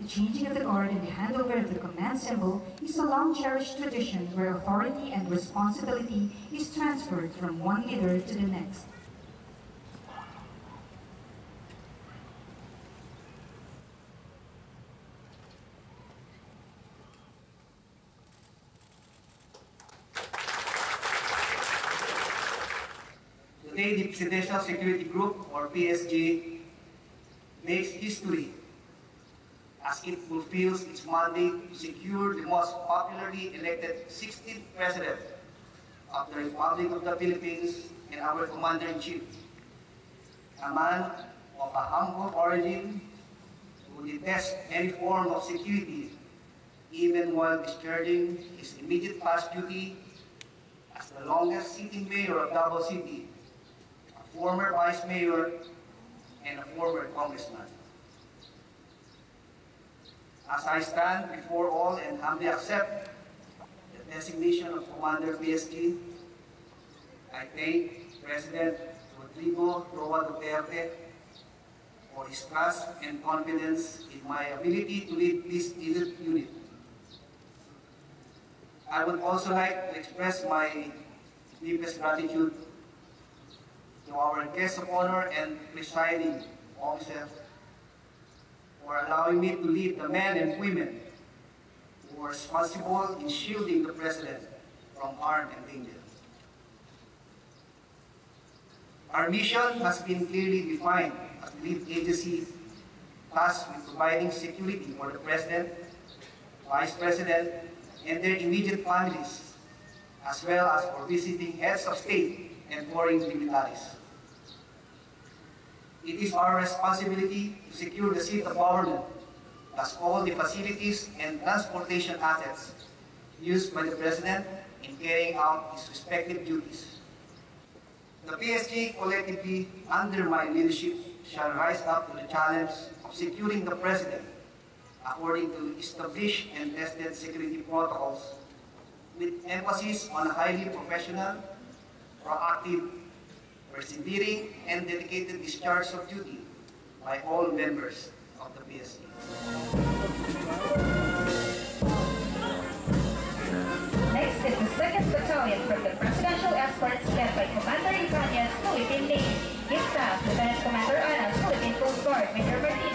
The changing of the guard and the handover of the command symbol is a long-cherished tradition where authority and responsibility is transferred from one leader to the next. Today, the Presidential Security Group, or PSG, makes history as it fulfills its mandate to secure the most popularly elected 16th President of the Republic of the Philippines and our Commander-in-Chief, a man of a humble origin who detests any form of security even while discharging his immediate past duty as the longest sitting mayor of Davao City, a former vice mayor, and a former congressman. As I stand before all and humbly accept the designation of Commander PSG, I thank President Rodrigo Roa Duterte for his trust and confidence in my ability to lead this elite unit. I would also like to express my deepest gratitude to our guest of honor and presiding officer for allowing me to lead the men and women who are responsible in shielding the President from harm and danger. Our mission has been clearly defined as the lead agency tasked with providing security for the President, Vice President, and their immediate families, as well as for visiting heads of state and foreign dignitaries. It is our responsibility to secure the seat of government, plus all the facilities and transportation assets used by the President in carrying out his respective duties. The PSG collectively, under my leadership, shall rise up to the challenge of securing the President according to established and tested security protocols, with emphasis on a highly professional, proactive, persevering, and dedicated discharge of duty by all members of the PSG. Next is the 2nd Battalion from the Presidential Escorts led by Commander Ibanez, Philippine Navy. His staff, Lieutenant Commander Anas, Philippine Coast Guard, Major Martinez,